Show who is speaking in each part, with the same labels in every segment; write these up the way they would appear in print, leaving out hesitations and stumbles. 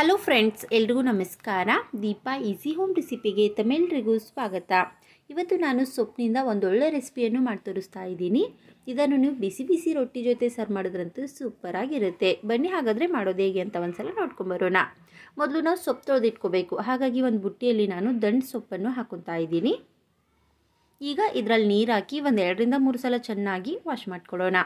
Speaker 1: Hello friends, ಎಲ್ರಿಗೂ ನಮಸ್ಕಾರ. Deepa easy home ರೆಸಿಪಿಗೆ ತಮ್ಮೆಲ್ಲರಿಗೂ ಸ್ವಾಗತ. ಇವತ್ತು ನಾನು ಸೊಪ್ಪಿನಿಂದ ಒಂದೊಳ್ಳೆ ರೆಸಿಪಿಯನ್ನು ಮಾಡಿ ತೋರಿಸ್ತಾ ಇದ್ದೀನಿ. ಇದನ್ನು ನೀವು ಬಿಸಿ ಬಿಸಿ ರೊಟ್ಟಿ ಜೊತೆ ಸರ್ವ್ ಮಾಡಿದ್ರಂತೂ ಸೂಪರಾಗಿರುತ್ತೆ. ಬನ್ನಿ ಹಾಗಾದರೆ ಮಾಡೋದು ಹೇಗೆ ಅಂತ ಒಂದ್ಸಲ ನೋಡ್ಕೊಂಬರೋಣ. ಮೊದಲು ನಾವು ಸೊಪ್ಪು ತೊಳೆದಿಟ್ಕೋಬೇಕು. ಹಾಗಾಗಿ ಒಂದು ಬುಟ್ಟಿಯಲ್ಲಿ ನಾನು ದಂಟು ಸೊಪ್ಪನ್ನು ಹಾಕೊತಾ ಇದ್ದೀನಿ. ಈಗ ಇದರಲ್ಲಿ ನೀರು ಹಾಕಿ ಒಂದು 2ರಿಂದ 3 ಸಲ ಚೆನ್ನಾಗಿ ವಾಶ್ ಮಾಡ್ಕೊಳ್ಳೋಣ.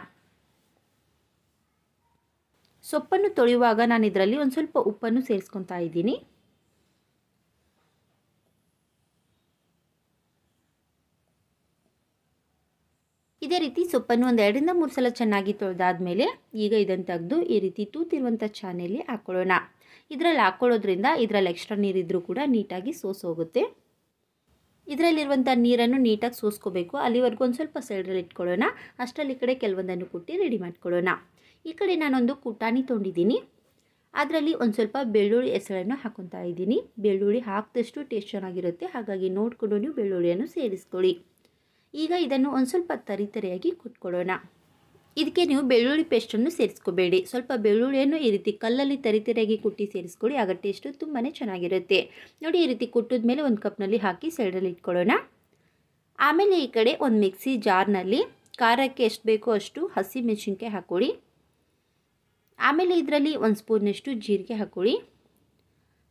Speaker 1: ಸೊಪ್ಪನ್ನು ತೊಳೆಯುವಾಗ ನಾನು ಇದರಲ್ಲಿ ಒಂದು ಸ್ವಲ್ಪ ಉಪ್ಪನ್ನು ಸೇರಿಸ್ಕೊತಾ ಇದ್ದೀನಿ. ಇದೇ ರೀತಿ ಸೊಪ್ಪನ್ನು ಒಂದು 2ರಿಂದ 3 ಸಲ ಚೆನ್ನಾಗಿ ತೊಳೆದಾದ್ಮೇಲೆ ಈಗ ಇದನ್ನು ತೆಗೆದು ಈ ರೀತಿ ತೂತಿರುವಂಥ ಚಾನೆಯಲ್ಲಿ ಹಾಕ್ಕೊಳ್ಳೋಣ. ಇದರಲ್ಲಿ ಹಾಕ್ಕೊಳ್ಳೋದ್ರಿಂದ ಇದರಲ್ಲಿ ಎಕ್ಸ್ಟ್ರಾ ನೀರಿದ್ರೂ ಕೂಡ ನೀಟಾಗಿ ಸೋಸೋಗುತ್ತೆ. ಇದರಲ್ಲಿರುವಂಥ ನೀರನ್ನು ನೀಟಾಗಿ ಸೋಸ್ಕೋಬೇಕು. ಅಲ್ಲಿವರೆಗೂ ಒಂದು ಸ್ವಲ್ಪ ಸೈಡಲ್ಲಿ ಇಟ್ಕೊಳ್ಳೋಣ. ಅಷ್ಟರಲ್ಲಿ ಈ ಕಡೆ ಕೆಲವೊಂದನ್ನು ಕುಟ್ಟಿ ರೆಡಿ ಮಾಡ್ಕೊಳ್ಳೋಣ. ಈ ಕಡೆ ನಾನೊಂದು ಕುಟಾಣಿ ತೊಗೊಂಡಿದ್ದೀನಿ. ಅದರಲ್ಲಿ ಒಂದು ಸ್ವಲ್ಪ ಬೆಳ್ಳುಳ್ಳಿ ಹೆಸರನ್ನು ಹಾಕೊತಾ ಇದ್ದೀನಿ. ಬೆಳ್ಳುಳ್ಳಿ ಹಾಕಿದಷ್ಟು ಟೇಸ್ಟ್ ಚೆನ್ನಾಗಿರುತ್ತೆ. ಹಾಗಾಗಿ ನೋಡಿಕೊಂಡು ನೀವು ಬೆಳ್ಳುಳ್ಳಿಯನ್ನು ಸೇರಿಸ್ಕೊಳ್ಳಿ. ಈಗ ಇದನ್ನು ಒಂದು ಸ್ವಲ್ಪ ತರಿತರಿಯಾಗಿ ಕುಟ್ಕೊಳ್ಳೋಣ. ಇದಕ್ಕೆ ನೀವು ಬೆಳ್ಳುಳ್ಳಿ ಪೇಸ್ಟನ್ನು ಸೇರಿಸ್ಕೋಬೇಡಿ. ಸ್ವಲ್ಪ ಬೆಳ್ಳುಳ್ಳಿಯನ್ನು ಈ ರೀತಿ ಕಲ್ಲಲ್ಲಿ ತರಿತರಿಯಾಗಿ ಕುಟ್ಟಿ ಸೇರಿಸ್ಕೊಳ್ಳಿ. ಆಗ ಟೇಸ್ಟು ತುಂಬಾ ಚೆನ್ನಾಗಿರುತ್ತೆ. ನೋಡಿ, ಈ ರೀತಿ ಕುಟ್ಟಿದ ಮೇಲೆ ಒಂದು ಕಪ್ನಲ್ಲಿ ಹಾಕಿ ಸೈಡಲ್ಲಿ ಇಟ್ಕೊಳ್ಳೋಣ. ಆಮೇಲೆ ಈ ಕಡೆ ಒಂದು ಮಿಕ್ಸಿ ಜಾರ್ನಲ್ಲಿ ಖಾರಕ್ಕೆ ಎಷ್ಟು ಬೇಕೋ ಅಷ್ಟು ಹಸಿಮೆಣಸಿನ್ಕಾಯಿ ಹಾಕ್ಕೊಳ್ಳಿ. ಆಮೇಲೆ ಇದರಲ್ಲಿ 1 ಸ್ಪೂನಷ್ಟು ಜೀರಿಗೆ ಹಾಕ್ಕೊಳ್ಳಿ.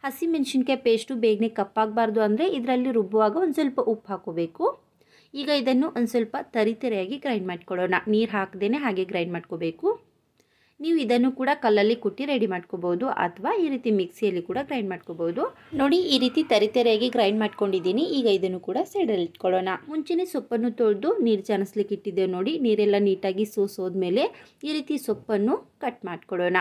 Speaker 1: ಹಸಿಮೆಣಸಿನ್ಕಾಯಿ ಪೇಸ್ಟು ಬೇಗನೆ ಕಪ್ಪಾಗಬಾರ್ದು ಅಂದರೆ ಇದರಲ್ಲಿ ರುಬ್ಬುವಾಗ ಒಂದು ಸ್ವಲ್ಪ ಉಪ್ಪು ಹಾಕೋಬೇಕು. ಈಗ ಇದನ್ನು ಒಂದು ಸ್ವಲ್ಪ ತರಿತರಿಯಾಗಿ ಗ್ರೈಂಡ್ ಮಾಡ್ಕೊಳ್ಳೋಣ. ನೀರು ಹಾಕದೇ ಹಾಗೆ ಗ್ರೈಂಡ್ ಮಾಡ್ಕೋಬೇಕು. ನೀವು ಇದನ್ನು ಕೂಡ ಕಲ್ಲಲ್ಲಿ ಕುಟ್ಟಿ ರೆಡಿ ಮಾಡ್ಕೋಬೋದು ಅಥವಾ ಈ ರೀತಿ ಮಿಕ್ಸಿಯಲ್ಲಿ ಕೂಡ ಗ್ರೈಂಡ್ ಮಾಡ್ಕೋಬೋದು. ನೋಡಿ, ಈ ರೀತಿ ತರಿತರಿಯಾಗಿ ಗ್ರೈಂಡ್ ಮಾಡ್ಕೊಂಡಿದ್ದೀನಿ. ಈಗ ಇದನ್ನು ಕೂಡ ಸೈಡಲ್ಲಿ ಇಟ್ಕೊಳ್ಳೋಣ. ಮುಂಚೆನೇ ಸೊಪ್ಪನ್ನು ತೊಳೆದು ನೀರು ಜಾನಿಸ್ಲಿಕ್ಕೆ ಇಟ್ಟಿದ್ದೇವೆ. ನೋಡಿ, ನೀರೆಲ್ಲ ನೀಟಾಗಿ ಸೋಸೋದ್ಮೇಲೆ ಈ ರೀತಿ ಸೊಪ್ಪನ್ನು ಕಟ್ ಮಾಡ್ಕೊಳ್ಳೋಣ.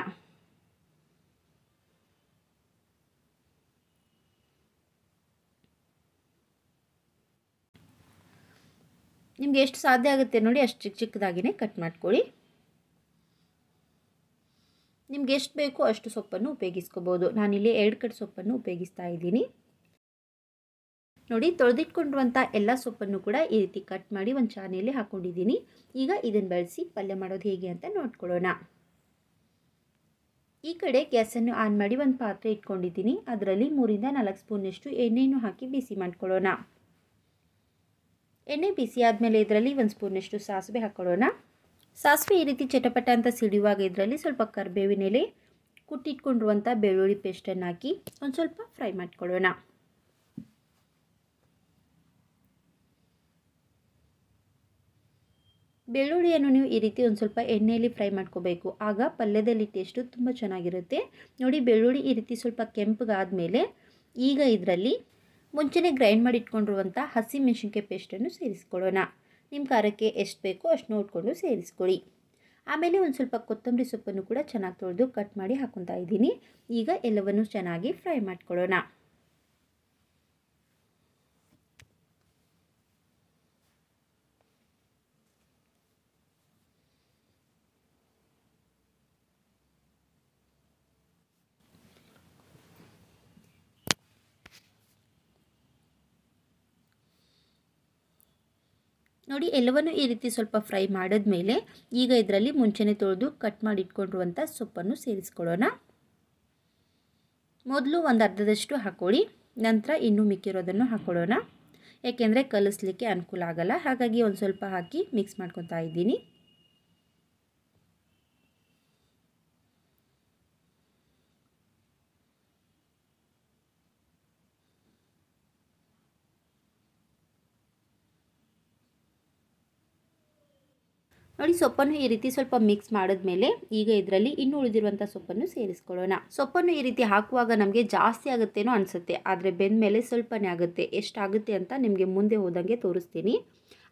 Speaker 1: ನಿಮ್ಗೆ ಎಷ್ಟು ಸಾಧ್ಯ ಆಗುತ್ತೆ ನೋಡಿ ಅಷ್ಟು ಚಿಕ್ಕ ಚಿಕ್ಕದಾಗಿಯೇ ಕಟ್ ಮಾಡ್ಕೊಳ್ಳಿ. ನಿಮ್ಗೆ ಎಷ್ಟು ಬೇಕೋ ಅಷ್ಟು ಸೊಪ್ಪನ್ನು ಉಪಯೋಗಿಸ್ಕೋಬೋದು. ನಾನಿಲ್ಲಿ 2 ಕಟ್ ಸೊಪ್ಪನ್ನು ಉಪಯೋಗಿಸ್ತಾ ಇದ್ದೀನಿ. ನೋಡಿ, ತೊಳೆದಿಟ್ಕೊಂಡಿರುವಂಥ ಎಲ್ಲ ಸೊಪ್ಪನ್ನು ಕೂಡ ಈ ರೀತಿ ಕಟ್ ಮಾಡಿ ಒಂದು ಚಾನೆಯಲ್ಲಿ ಹಾಕ್ಕೊಂಡಿದ್ದೀನಿ. ಈಗ ಇದನ್ನು ಬಳಸಿ ಪಲ್ಯ ಮಾಡೋದು ಹೇಗೆ ಅಂತ ನೋಡ್ಕೊಳ್ಳೋಣ. ಈ ಕಡೆ ಗ್ಯಾಸನ್ನು ಆನ್ ಮಾಡಿ ಒಂದು ಪಾತ್ರೆ ಇಟ್ಕೊಂಡಿದ್ದೀನಿ. ಅದರಲ್ಲಿ 3ರಿಂದ 4 ಸ್ಪೂನಷ್ಟು ಎಣ್ಣೆಯನ್ನು ಹಾಕಿ ಬಿಸಿ ಮಾಡ್ಕೊಳ್ಳೋಣ. ಎಣ್ಣೆ ಬಿಸಿ ಆದಮೇಲೆ ಇದರಲ್ಲಿ 1 ಸ್ಪೂನಷ್ಟು ಸಾಸಿವೆ ಹಾಕ್ಕೊಳ್ಳೋಣ. ಸಾಸಿವೆ ಈ ರೀತಿ ಚಟಪಟ ಅಂತ ಸಿಡಿಯುವಾಗ ಇದರಲ್ಲಿ ಸ್ವಲ್ಪ ಕರಿಬೇವಿನ ಎಲೆ, ಕುಟ್ಟಿಟ್ಕೊಂಡಿರುವಂಥ ಬೆಳ್ಳುಳ್ಳಿ ಪೇಸ್ಟನ್ನು ಹಾಕಿ ಒಂದು ಸ್ವಲ್ಪ ಫ್ರೈ ಮಾಡ್ಕೊಳ್ಳೋಣ. ಬೆಳ್ಳುಳ್ಳಿಯನ್ನು ನೀವು ಈ ರೀತಿ ಒಂದು ಸ್ವಲ್ಪ ಎಣ್ಣೆಯಲ್ಲಿ ಫ್ರೈ ಮಾಡ್ಕೋಬೇಕು. ಆಗ ಪಲ್ಯದಲ್ಲಿ ಟೇಸ್ಟು ತುಂಬ ಚೆನ್ನಾಗಿರುತ್ತೆ. ನೋಡಿ, ಬೆಳ್ಳುಳ್ಳಿ ಈ ರೀತಿ ಸ್ವಲ್ಪ ಕೆಂಪಗಾದಮೇಲೆ ಈಗ ಇದರಲ್ಲಿ ಮುಂಚೆನೇ ಗ್ರೈಂಡ್ ಮಾಡಿ ಇಟ್ಕೊಂಡಿರುವಂಥ ಹಸಿಮೆಣಸಿನ್ಕಾಯಿ ಪೇಸ್ಟನ್ನು ಸೇರಿಸ್ಕೊಳ್ಳೋಣ. ನಿಮ್ಮ ಖಾರಕ್ಕೆ ಎಷ್ಟು ಬೇಕೋ ಅಷ್ಟು ನೋಡಿಕೊಂಡು ಸೇರಿಸ್ಕೊಳ್ಳಿ. ಆಮೇಲೆ ಒಂದು ಸ್ವಲ್ಪ ಕೊತ್ತಂಬರಿ ಸೊಪ್ಪನ್ನು ಕೂಡ ಚೆನ್ನಾಗಿ ತೊಳೆದು ಕಟ್ ಮಾಡಿ ಹಾಕೊತಾ ಇದ್ದೀನಿ. ಈಗ ಎಲ್ಲವನ್ನು ಚೆನ್ನಾಗಿ ಫ್ರೈ ಮಾಡ್ಕೊಳ್ಳೋಣ. ನೋಡಿ, ಎಲ್ಲವನ್ನು ಈ ರೀತಿ ಸ್ವಲ್ಪ ಫ್ರೈ ಮಾಡಿದ್ಮೇಲೆ ಈಗ ಇದರಲ್ಲಿ ಮುಂಚೆನೇ ತೊಳೆದು ಕಟ್ ಮಾಡಿ ಇಟ್ಕೊಂಡಿರುವಂಥ ಸೊಪ್ಪನ್ನು ಸೇರಿಸ್ಕೊಳ್ಳೋಣ. ಮೊದಲು ಒಂದು ಅರ್ಧದಷ್ಟು ಹಾಕ್ಕೊಳ್ಳಿ. ನಂತರ ಇನ್ನೂ ಮಿಕ್ಕಿರೋದನ್ನು ಹಾಕ್ಕೊಳ್ಳೋಣ. ಯಾಕೆಂದರೆ ಕಲಿಸ್ಲಿಕ್ಕೆ ಅನುಕೂಲ ಆಗಲ್ಲ. ಹಾಗಾಗಿ ಒಂದು ಸ್ವಲ್ಪ ಹಾಕಿ ಮಿಕ್ಸ್ ಮಾಡ್ಕೊತಾ ಇದ್ದೀನಿ. ನೋಡಿ, ಸೊಪ್ಪನ್ನು ಈ ರೀತಿ ಸ್ವಲ್ಪ ಮಿಕ್ಸ್ ಮಾಡಿದ್ಮೇಲೆ ಈಗ ಇದರಲ್ಲಿ ಇನ್ನೂ ಉಳಿದಿರುವಂಥ ಸೊಪ್ಪನ್ನು ಸೇರಿಸ್ಕೊಳ್ಳೋಣ. ಸೊಪ್ಪನ್ನು ಈ ರೀತಿ ಹಾಕುವಾಗ ನಮಗೆ ಜಾಸ್ತಿ ಆಗುತ್ತೇನೋ ಅನಿಸುತ್ತೆ, ಆದರೆ ಬೆಂದ ಮೇಲೆ ಸ್ವಲ್ಪನೇ ಆಗುತ್ತೆ. ಎಷ್ಟಾಗುತ್ತೆ ಅಂತ ನಿಮಗೆ ಮುಂದೆ ಹೋದಂಗೆ ತೋರಿಸ್ತೀನಿ.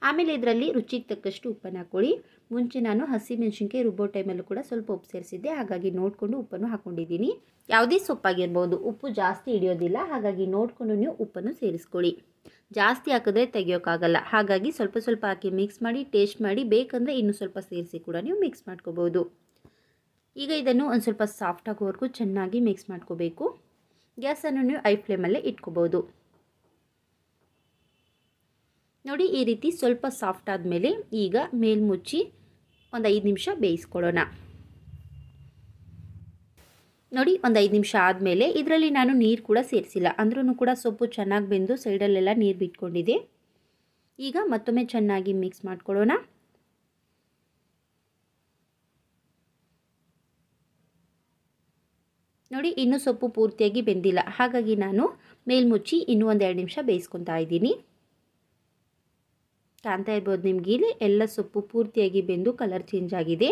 Speaker 1: ಆಮೇಲೆ ಇದರಲ್ಲಿ ರುಚಿಗೆ ತಕ್ಕಷ್ಟು ಉಪ್ಪನ್ನು ಹಾಕ್ಕೊಳ್ಳಿ. ಮುಂಚೆ ನಾನು ಹಸಿಮೆಣಸಿನ್ಕಾಯಿ ರುಬ್ಬೋ ಟೈಮಲ್ಲೂ ಕೂಡ ಸ್ವಲ್ಪ ಉಪ್ಪು ಸೇರಿಸಿದ್ದೆ. ಹಾಗಾಗಿ ನೋಡಿಕೊಂಡು ಉಪ್ಪನ್ನು ಹಾಕ್ಕೊಂಡಿದ್ದೀನಿ. ಯಾವುದೇ ಸೊಪ್ಪಾಗಿರ್ಬೋದು, ಉಪ್ಪು ಜಾಸ್ತಿ ಹಿಡಿಯೋದಿಲ್ಲ. ಹಾಗಾಗಿ ನೋಡಿಕೊಂಡು ನೀವು ಉಪ್ಪನ್ನು ಸೇರಿಸ್ಕೊಳ್ಳಿ. ಜಾಸ್ತಿ ಹಾಕಿದ್ರೆ ತೆಗಿಯೋಕ್ಕಾಗಲ್ಲ. ಹಾಗಾಗಿ ಸ್ವಲ್ಪ ಸ್ವಲ್ಪ ಹಾಕಿ ಮಿಕ್ಸ್ ಮಾಡಿ ಟೇಸ್ಟ್ ಮಾಡಿ. ಬೇಕಂದರೆ ಇನ್ನೂ ಸ್ವಲ್ಪ ಸೇರಿಸಿ ಕೂಡ ನೀವು ಮಿಕ್ಸ್ ಮಾಡ್ಕೋಬೋದು. ಈಗ ಇದನ್ನು ಒಂದು ಸ್ವಲ್ಪ ಸಾಫ್ಟ್ ಆಗೋವರೆಗೂ ಚೆನ್ನಾಗಿ ಮಿಕ್ಸ್ ಮಾಡ್ಕೋಬೇಕು. ಗ್ಯಾಸನ್ನು ನೀವು ಹೈ ಫ್ಲೇಮಲ್ಲೇ ಇಟ್ಕೋಬೋದು. ನೋಡಿ, ಈ ರೀತಿ ಸ್ವಲ್ಪ ಸಾಫ್ಟ್ ಆದಮೇಲೆ ಈಗ ಮೇಲ್ಮುಚ್ಚಿ ಒಂದು 5 ನಿಮಿಷ ಬೇಯಿಸ್ಕೊಳ್ಳೋಣ. ನೋಡಿ ಒಂದು 5 ನಿಮಿಷ ಆದಮೇಲೆ ಇದರಲ್ಲಿ ನಾನು ನೀರು ಕೂಡ ಸೇರಿಸಿಲ್ಲ, ಅಂದ್ರೂ ಕೂಡ ಸೊಪ್ಪು ಚೆನ್ನಾಗಿ ಬೆಂದು ಸೈಡಲ್ಲೆಲ್ಲ ನೀರು ಬಿಟ್ಕೊಂಡಿದೆ. ಈಗ ಮತ್ತೊಮ್ಮೆ ಚೆನ್ನಾಗಿ ಮಿಕ್ಸ್ ಮಾಡ್ಕೊಳ್ಳೋಣ. ನೋಡಿ ಇನ್ನೂ ಸೊಪ್ಪು ಪೂರ್ತಿಯಾಗಿ ಬೆಂದಿಲ್ಲ, ಹಾಗಾಗಿ ನಾನು ಮೇಲ್ಮುಚ್ಚಿ ಇನ್ನೂ ಒಂದು 2 ನಿಮಿಷ ಬೇಯಿಸ್ಕೊತಾ ಇದ್ದೀನಿ. ಕಾಣ್ತಾ ಇರ್ಬೋದು ನಿಮಗೆ ಇಲ್ಲಿ ಎಲ್ಲ ಸೊಪ್ಪು ಪೂರ್ತಿಯಾಗಿ ಬೆಂದು ಕಲರ್ ಚೇಂಜ್ ಆಗಿದೆ.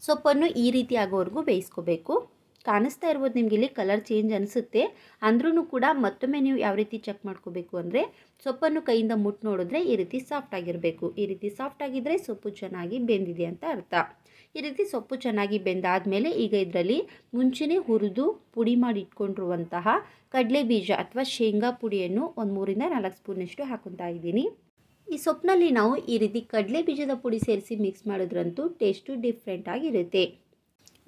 Speaker 1: ಸೊಪ್ಪನ್ನು ಈ ರೀತಿ ಆಗೋವರೆಗೂ ಬೇಯಿಸ್ಕೋಬೇಕು. ಕಾಣಿಸ್ತಾ ಇರ್ಬೋದು ನಿಮಗೆ ಇಲ್ಲಿ ಕಲರ್ ಚೇಂಜ್ ಅನಿಸುತ್ತೆ, ಅಂದ್ರೂ ಕೂಡ ಮತ್ತೊಮ್ಮೆ ನೀವು ಯಾವ ರೀತಿ ಚೆಕ್ ಮಾಡ್ಕೋಬೇಕು ಅಂದರೆ ಸೊಪ್ಪನ್ನು ಕೈಯಿಂದ ಮುಟ್ಟು ನೋಡಿದ್ರೆ ಈ ರೀತಿ ಸಾಫ್ಟ್ ಆಗಿರಬೇಕು. ಈ ರೀತಿ ಸಾಫ್ಟ್ ಆಗಿದ್ದರೆ ಸೊಪ್ಪು ಚೆನ್ನಾಗಿ ಬೆಂದಿದೆ ಅಂತ ಅರ್ಥ. ಈ ರೀತಿ ಸೊಪ್ಪು ಚೆನ್ನಾಗಿ ಬೆಂದಾದಮೇಲೆ ಈಗ ಇದರಲ್ಲಿ ಮುಂಚೆನೇ ಹುರಿದು ಪುಡಿ ಮಾಡಿ ಇಟ್ಕೊಂಡಿರುವಂತಹ ಕಡಲೆ ಬೀಜ ಅಥವಾ ಶೇಂಗಾ ಪುಡಿಯನ್ನು ಒಂದು 3ರಿಂದ 4 ಸ್ಪೂನಷ್ಟು ಹಾಕೊತಾ ಇದ್ದೀನಿ. ಈ ಸೊಪ್ಪಿನಲ್ಲಿ ನಾವು ಈ ರೀತಿ ಕಡಲೆ ಬೀಜದ ಪುಡಿ ಸೇರಿಸಿ ಮಿಕ್ಸ್ ಮಾಡಿದ್ರಂತೂ ಟೇಸ್ಟು ಡಿಫ್ರೆಂಟ್ ಆಗಿರುತ್ತೆ.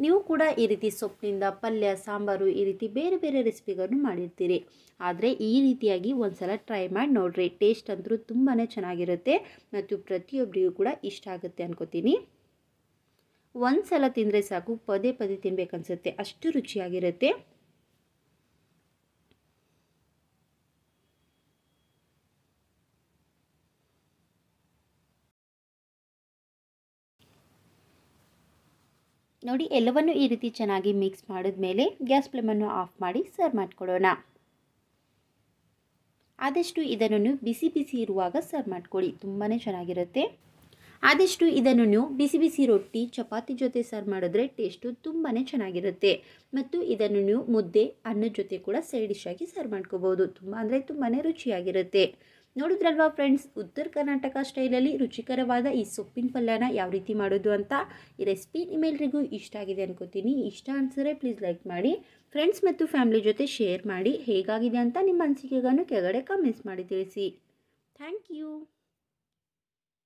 Speaker 1: ನೀವು ಕೂಡ ಈ ರೀತಿ ಸೊಪ್ಪಿನಿಂದ ಪಲ್ಯ, ಸಾಂಬಾರು ಈ ರೀತಿ ಬೇರೆ ಬೇರೆ ರೆಸಿಪಿಗಳನ್ನು ಮಾಡಿರ್ತೀರಿ. ಆದರೆ ಈ ರೀತಿಯಾಗಿ ಒಂದು ಸಲ ಟ್ರೈ ಮಾಡಿ ನೋಡಿರಿ. ಟೇಸ್ಟ್ ಅಂತೂ ತುಂಬಾ ಚೆನ್ನಾಗಿರುತ್ತೆ ಮತ್ತು ಪ್ರತಿಯೊಬ್ಬರಿಗೂ ಕೂಡ ಇಷ್ಟ ಆಗುತ್ತೆ ಅನ್ಕೋತೀನಿ. ಒಂದು ಸಲ ತಿಂದರೆ ಸಾಕು, ಪದೇ ಪದೇ ತಿನ್ನಬೇಕನ್ಸುತ್ತೆ, ಅಷ್ಟು ರುಚಿಯಾಗಿರುತ್ತೆ. ನೋಡಿ ಎಲ್ಲವನ್ನು ಈ ರೀತಿ ಚೆನ್ನಾಗಿ ಮಿಕ್ಸ್ ಮಾಡಿದ್ಮೇಲೆ ಗ್ಯಾಸ್ ಫ್ಲೇಮನ್ನು ಆಫ್ ಮಾಡಿ ಸರ್ವ್ ಮಾಡ್ಕೊಳ್ಳೋಣ. ಆದಷ್ಟು ಇದನ್ನು ಬಿಸಿ ಬಿಸಿ ಇರುವಾಗ ಸರ್ವ್ ಮಾಡ್ಕೊಳ್ಳಿ, ತುಂಬಾ ಚೆನ್ನಾಗಿರುತ್ತೆ. ಆದಷ್ಟು ಇದನ್ನು ನೀವು ಬಿಸಿ ಬಿಸಿ ರೊಟ್ಟಿ, ಚಪಾತಿ ಜೊತೆ ಸರ್ವ್ ಮಾಡಿದ್ರೆ ಟೇಸ್ಟು ತುಂಬಾ ಚೆನ್ನಾಗಿರುತ್ತೆ. ಮತ್ತು ಇದನ್ನು ನೀವು ಮುದ್ದೆ, ಅನ್ನದ ಜೊತೆ ಕೂಡ ಸೈಡ್ ಡಿಶ್ ಆಗಿ ಸರ್ವ್ ಮಾಡ್ಕೋಬೋದು. ತುಂಬ ಅಂದರೆ ತುಂಬಾ ರುಚಿಯಾಗಿರುತ್ತೆ. ನೋಡಿದ್ರಲ್ವಾ ಫ್ರೆಂಡ್ಸ್, ಉತ್ತರ ಕರ್ನಾಟಕ ಸ್ಟೈಲಲ್ಲಿ ರುಚಿಕರವಾದ ಈ ಸೊಪ್ಪಿನ ಪಲ್ಯನ ಯಾವ ರೀತಿ ಮಾಡೋದು ಅಂತ. ಈ ರೆಸಿಪಿ ನಿಮ್ಮೆಲ್ಲರಿಗೂ ಇಷ್ಟ ಆಗಿದೆ ಅನ್ಕೋತೀನಿ. ಇಷ್ಟ ಅನಿಸಿದ್ರೆ ಪ್ಲೀಸ್ ಲೈಕ್ ಮಾಡಿ, ಫ್ರೆಂಡ್ಸ್ ಮತ್ತು ಫ್ಯಾಮಿಲಿ ಜೊತೆ ಶೇರ್ ಮಾಡಿ. ಹೇಗಾಗಿದೆ ಅಂತ ನಿಮ್ಮ ಅನಿಸಿಕೆಗಳನ್ನು ಕೆಳಗಡೆ ಕಮೆಂಟ್ಸ್ ಮಾಡಿ ತಿಳಿಸಿ. Thank you.